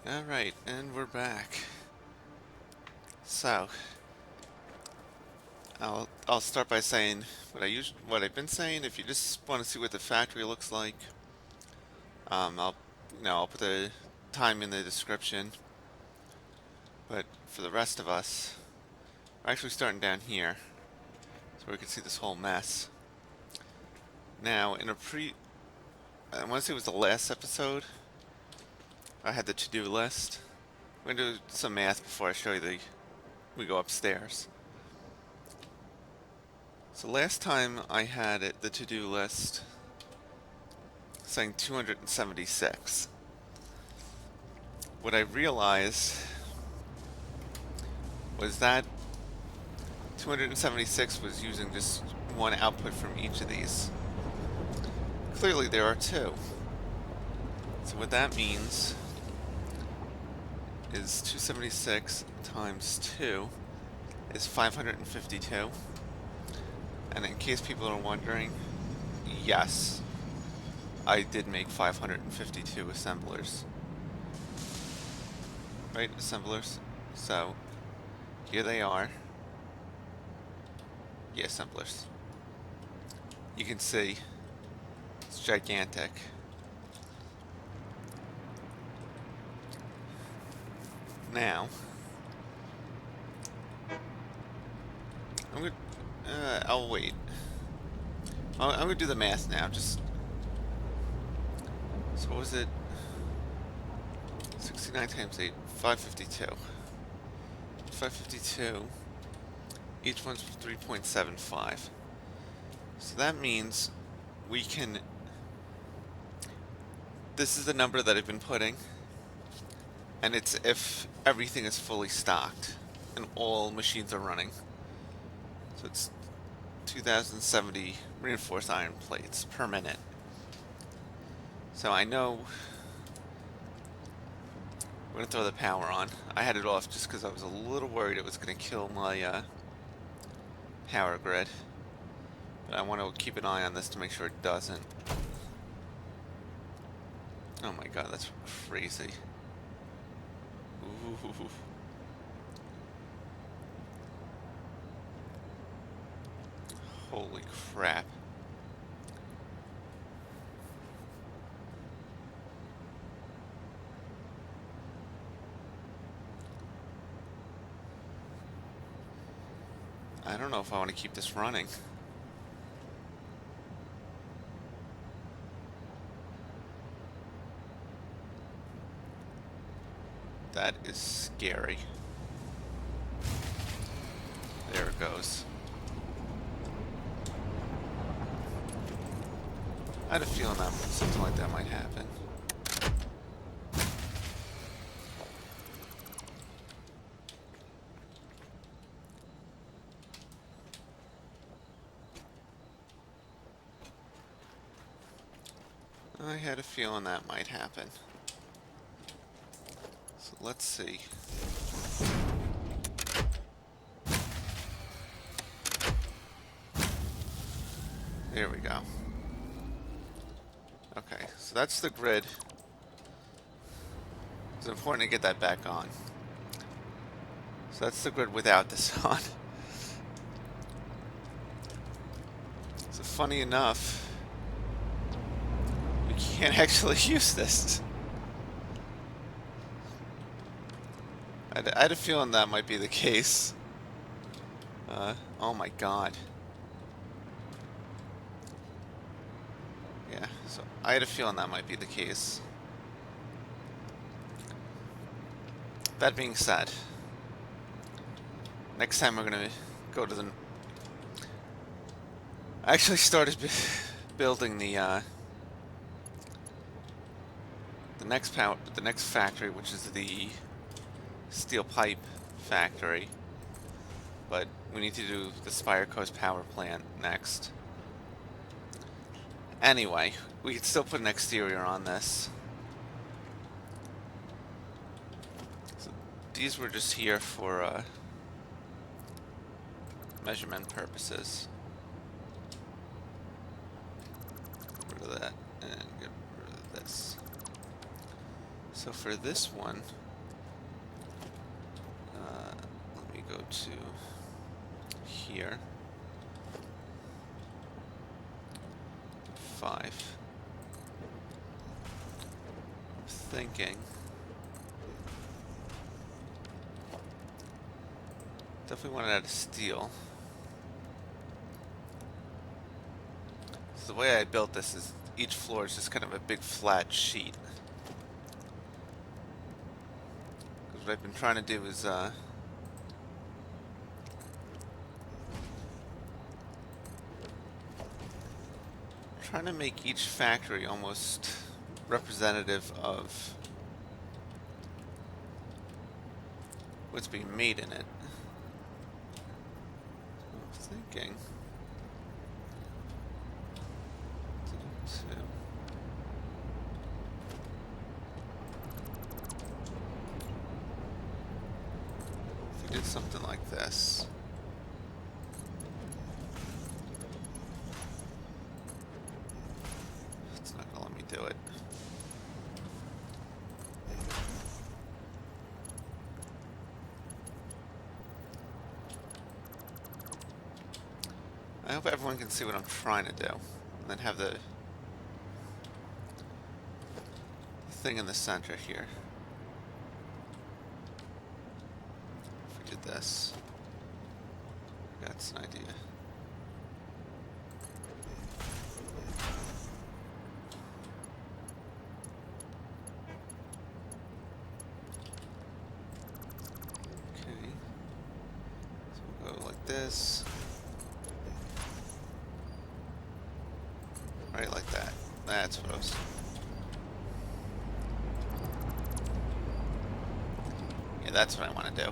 Alright, and we're back. So, I'll start by saying what I've been saying. If you just want to see what the factory looks like, I'll put the time in the description. But for the rest of us, we're actually starting down here, so we can see this whole mess. Now, I want to say it was the last episode, I had the to-do list. I'm gonna do some math before I show you we go upstairs. So last time I had the to-do list saying 276. What I realized was that 276 was using just one output from each of these. Clearly there are two. So what that means is 276 times 2 is 552. And in case people are wondering, yes, I did make 552 assemblers. Right, assemblers? So, here they are. Yeah, assemblers. You can see, it's gigantic. Now, I'll wait. I'm gonna do the math now, so what was it? 69 times 8, 552. 552, each one's 3.75. So that means this is the number that I've been putting, and it's if everything is fully stocked and all machines are running. So it's 2070 reinforced iron plates per minute. So I know I'm going to throw the power on. I had it off just because I was a little worried it was going to kill my power grid. But I want to keep an eye on this to make sure it doesn't. Oh my god, that's crazy. Ooh. Holy crap. I don't know if I want to keep this running. That is scary. There it goes. I had a feeling that something like that might happen. I had a feeling that might happen. So let's see. There we go. Okay, so that's the grid. It's important to get that back on. So that's the grid without this on. So funny enough, we can't actually use this. I had a feeling that might be the case. Oh my god. Yeah, so I had a feeling that might be the case. That being said, next time we're gonna go to I actually started building the next factory, which is the steel pipe factory. But we need to do the Spire Coast power plant next. Anyway, we could still put an exterior on this. So these were just here for measurement purposes. Get rid of that and get rid of this. So for this one, let me go to here. 5. I'm thinking definitely want it out of steel. So the way I built this is each floor is just kind of a big flat sheet. Because what I've been trying to do is trying to make each factory almost representative of what's being made in it. So I'm thinking if we did something like this. It's not gonna let me do it. I hope everyone can see what I'm trying to do. And then have the thing in the center here. If we did this. That's an idea. Okay. So we'll go like this. Right like that. That's what I was... Yeah, that's what I want to do.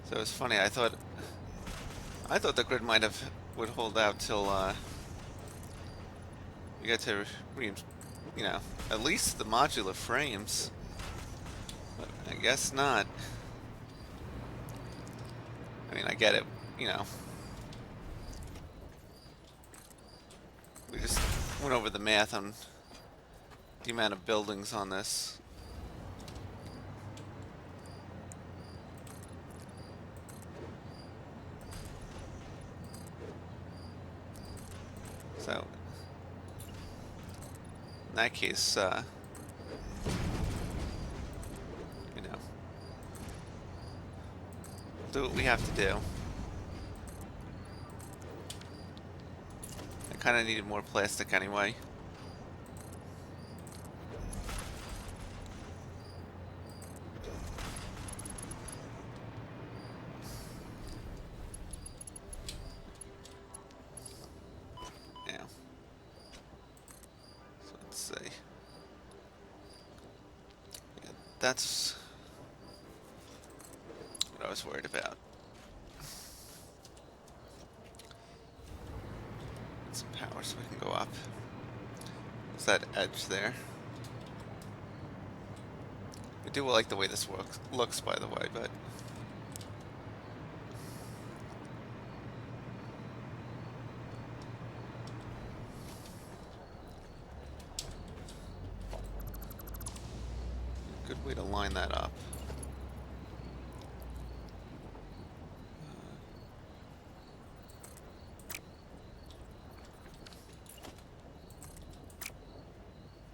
So it's funny, I thought the grid would hold out till we get to you know, at least the modular frames. But I guess not. I mean, I get it, you know. We just went over the math on the amount of buildings on this. So, in that case, you know, do what we have to do. I kind of needed more plastic anyway. Yeah. So let's see. Yeah, that's what I was worried about. Some power so we can go up. There's that edge there. I do like the way this looks, by the way, but good way to line that up.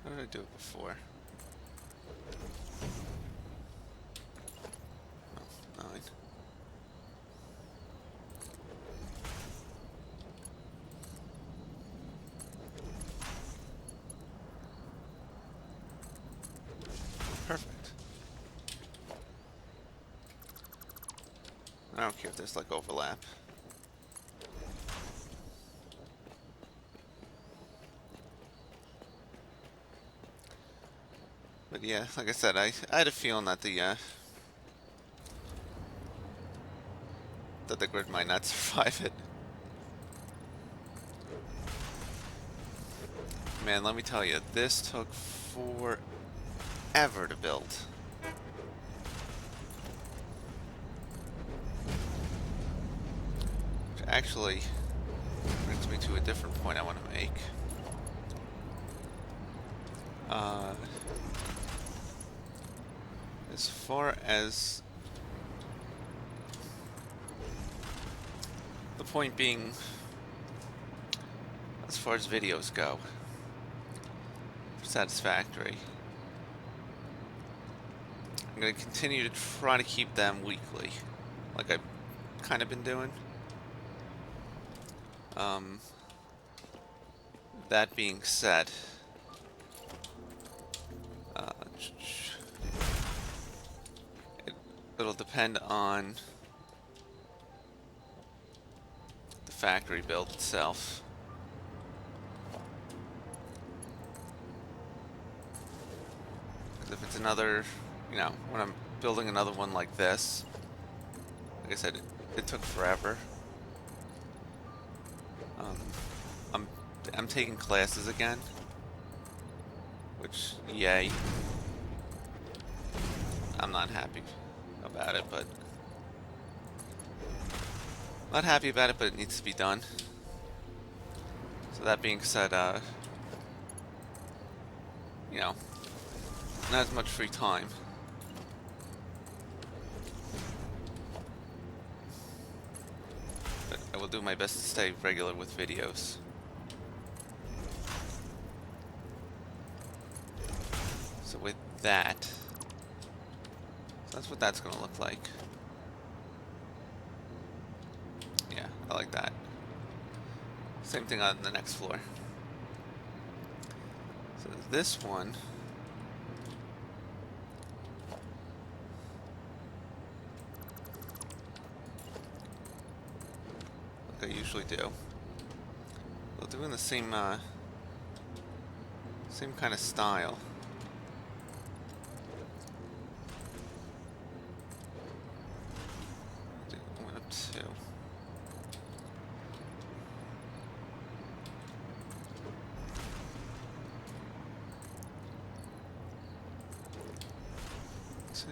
How did I do it before? Oh, 9. Perfect. I don't care if there's like overlap. But yeah, like I said, I had a feeling that the grid might not survive it. Man, let me tell you, this took forever to build. actually brings me to a different point I want to make. As far as the point being, as far as videos go, for Satisfactory, I'm going to continue to try to keep them weekly, like I've kind of been doing. That being said, it'll depend on the factory build itself. Because if it's another, when I'm building another one like this, like I said, it took forever. I'm taking classes again, which, yay. I'm not happy about it, but it needs to be done. So that being said, not as much free time. But I will do my best to stay regular with videos. So with that, that's what that's going to look like. Yeah, I like that. Same thing on the next floor. So this one, like I usually do, well, doing the same kind of style. One up two. Two.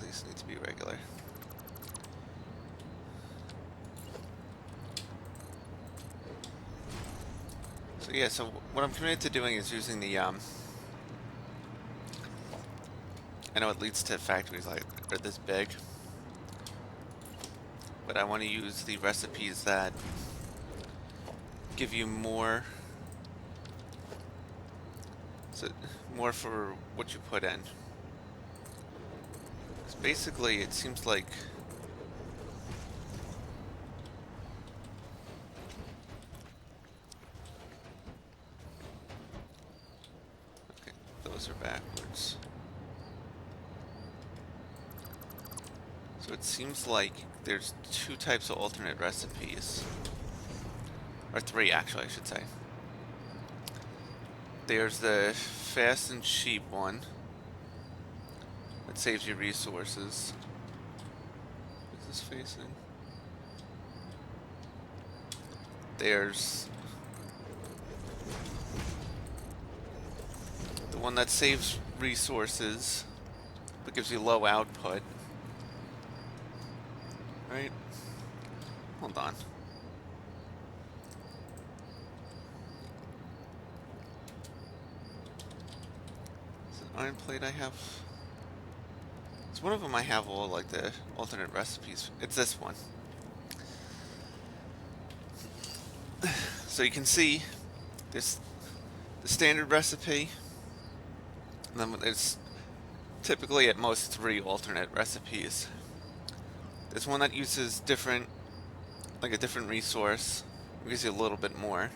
These need to be regular. So yeah, so what I'm committed to doing is using the I know it leads to factories like are this big, but I want to use the recipes that give you more for what you put in. 'Cause basically, it seems like okay, those are backwards. So it seems like there's two types of alternate recipes. Or three, actually, I should say. There's the fast and cheap one that saves you resources. What's this facing? There's the one that saves resources but gives you low output. Right? Hold on. Is it iron plate I have? It's one of them I have all like the alternate recipes. It's this one. So you can see there's the standard recipe, and then there's typically at most 3 alternate recipes. There's one that uses a different resource. It gives you a little bit more.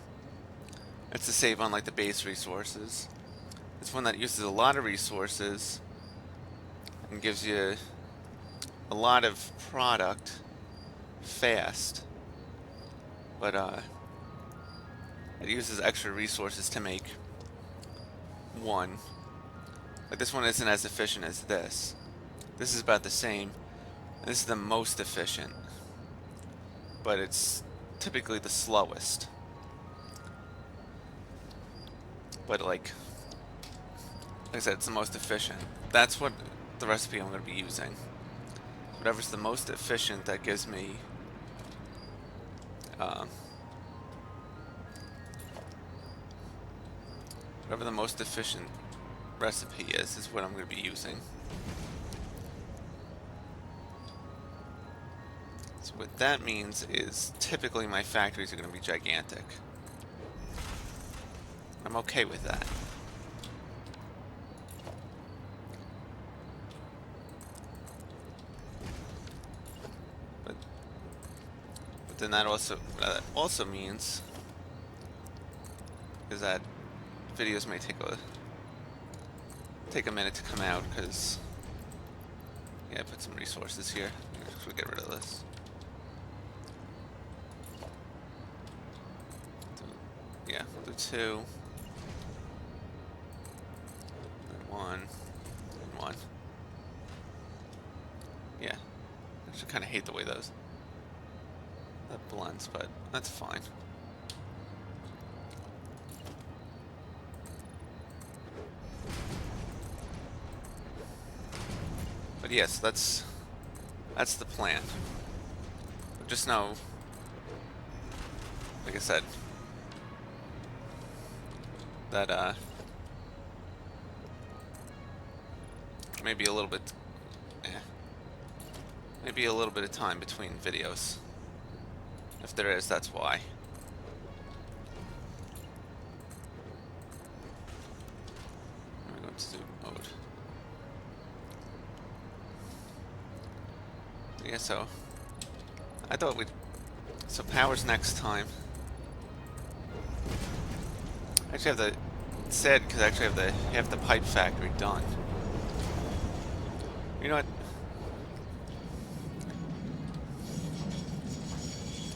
That's to save on like the base resources. There's one that uses a lot of resources and gives you a lot of product fast, but it uses extra resources to make one. Like this one isn't as efficient as this. This is about the same. This is the most efficient, but it's typically the slowest. but like I said, it's the most efficient. That's what the recipe I'm going to be using. Whatever's the most efficient, that gives me um, whatever the most efficient recipe is what I'm going to be using. So what that means is typically my factories are going to be gigantic. I'm okay with that. But then that also means is that videos may take a minute to come out because yeah, I put some resources here. We'll get rid of this. Yeah, we'll do 2, and 1, and 1. Yeah, I actually kind of hate the way that blends, but that's fine. But yes, that's the plan. But just know, like I said, that maybe a little bit, maybe a little bit of time between videos. If there is, that's why. Let me go into zoom mode. Yeah, so I thought so power's next time. I actually have it's sad because I actually have the pipe factory done. You know what?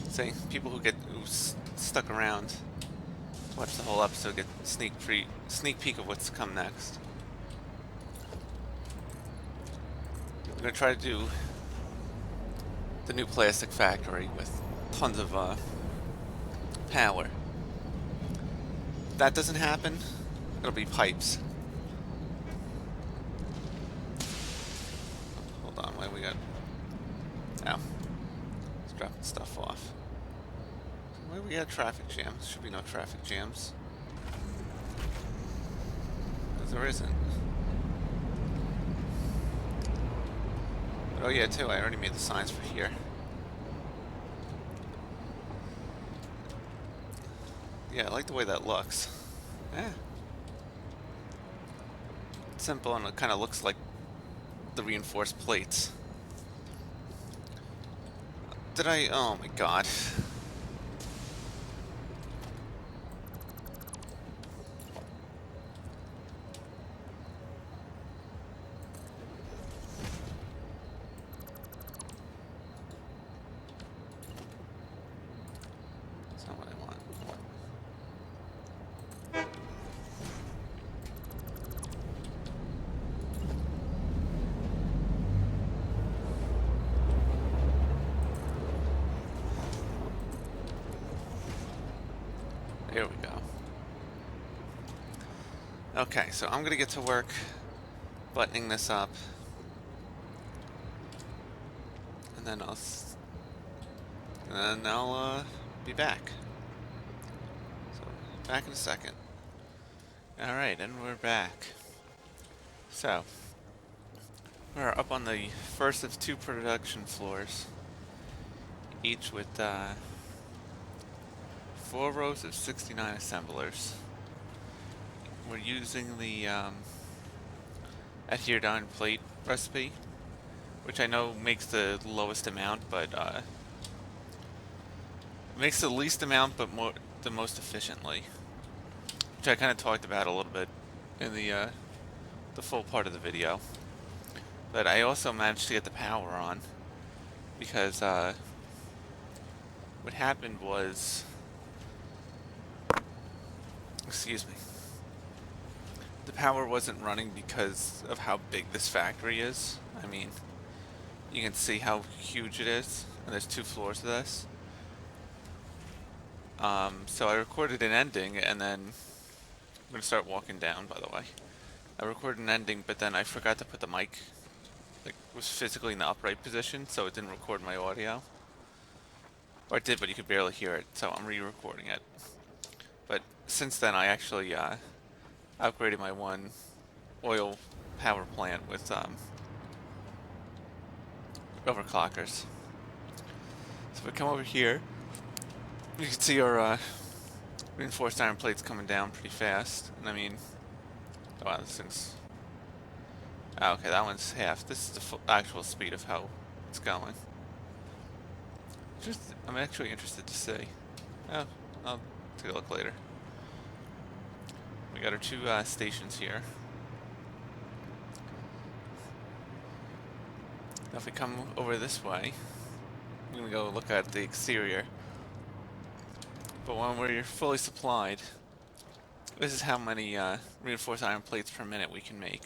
Say people who stuck around to watch the whole episode get sneak peek of what's to come next. I'm gonna try to do the new plastic factory with tons of power. If that doesn't happen, it'll be pipes. Hold on, what do we got? Oh, it's dropping stuff off. Why do we got traffic jams? Should be no traffic jams. Because there isn't. But oh yeah, too, I already made the signs for here. Yeah, I like the way that looks. Yeah. It's simple and it kind of looks like the reinforced plates. Oh my god. That's not what I want. There we go. Okay, so I'm gonna get to work buttoning this up, and then I'll be back. So back in a second. All right, and we're back. So we're up on the first of 2 production floors, each with 4 rows of 69 assemblers. We're using the adhered iron plate recipe, which I know makes the lowest amount, but makes the least amount, but the most efficiently, which I kind of talked about a little bit in the full part of the video. But I also managed to get the power on because what happened was, excuse me, the power wasn't running because of how big this factory is. I mean, you can see how huge it is, and there's 2 floors to this. So I recorded an ending, and then I'm gonna start walking down, by the way. I recorded an ending, but then I forgot to put the mic, like, was physically in the upright position, so it didn't record my audio. Or it did, but you could barely hear it, so I'm re-recording it. But since then, I actually upgraded my one oil power plant with overclockers. So if we come over here, you can see our reinforced iron plates coming down pretty fast. And I mean, oh wow, this thing's... Oh, okay, that one's half. This is the actual speed of how it's going. Just, I'm actually interested to see. Oh, I'll take a look later. We got our two stations here. Now if we come over this way, we're gonna go look at the exterior. But when we're fully supplied, this is how many reinforced iron plates per minute we can make.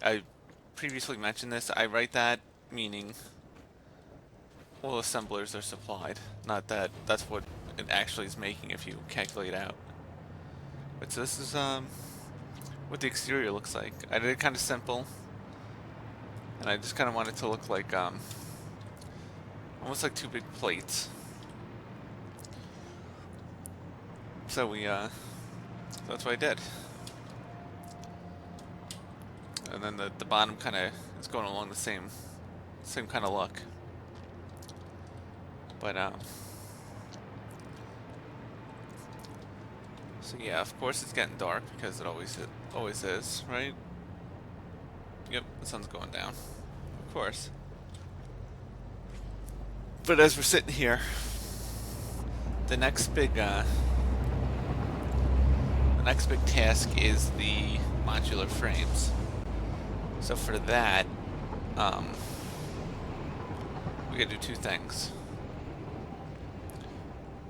I previously mentioned this. I write that meaning all assemblers are supplied, not that that's what it actually is making if you calculate out. But so this is what the exterior looks like. I did it kind of simple, and I just kind of want it to look like almost like two big plates. So that's what I did. And then the bottom kind of is going along the same kind of look. But so yeah, of course it's getting dark because it always is, right? Yep, the sun's going down. Of course. But as we're sitting here, the next big task is the modular frames. So for that, we gotta do two things.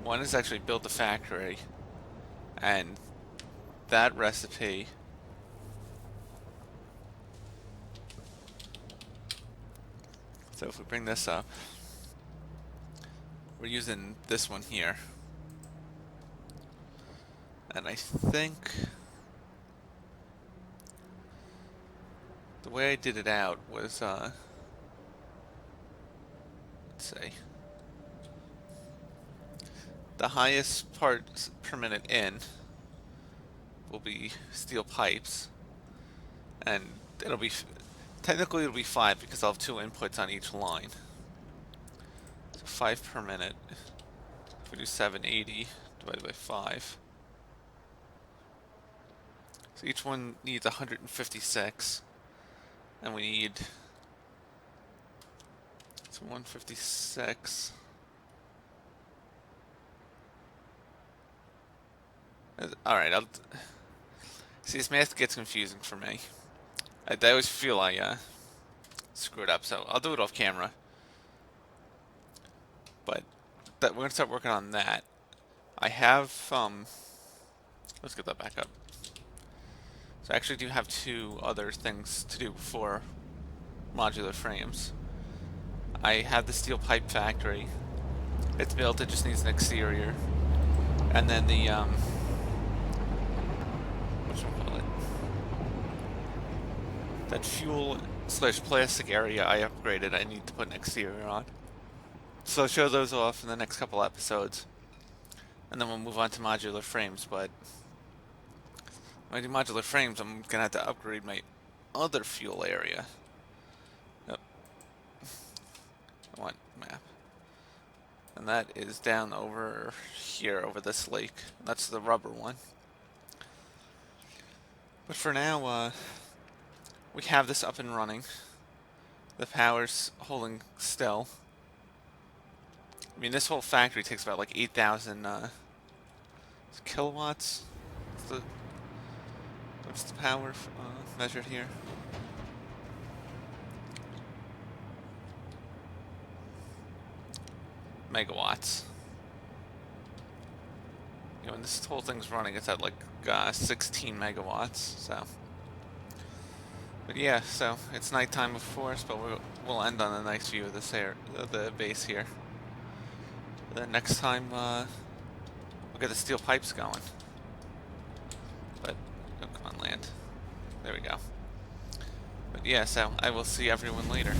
One is actually build the factory, and that recipe so if we bring this up, we're using this one here. And I think the way I did it out was, let's see, the highest parts per minute in will be steel pipes, and technically it'll be 5 because I'll have 2 inputs on each line. So 5 per minute. If we do 780 divided by 5. So each one needs 156, and we need 156. Alright, see, this math gets confusing for me. I always feel I screwed up, so I'll do it off camera. But we're gonna start working on that. I have let's get that back up. So I actually do have 2 other things to do before modular frames. I have the steel pipe factory. It's built, it just needs an exterior. And then the whatchamacallit? That fuel/plastic area I upgraded, I need to put an exterior on. So I'll show those off in the next couple episodes. And then we'll move on to modular frames, but when I do modular frames, I'm gonna have to upgrade my other fuel area. Yep. I want map. And that is down over here, over this lake. That's the rubber one. But for now, we have this up and running. The power's holding still. I mean, this whole factory takes about like 8,000 kilowatts. What's the power measured here? Megawatts. You know, when this whole thing's running, it's at like 16 megawatts. So, but yeah, so it's nighttime, of course, but we'll end on a nice view of this the base here. The next time, we'll get the steel pipes going. But, oh, come on, land. There we go. But yeah, so I will see everyone later.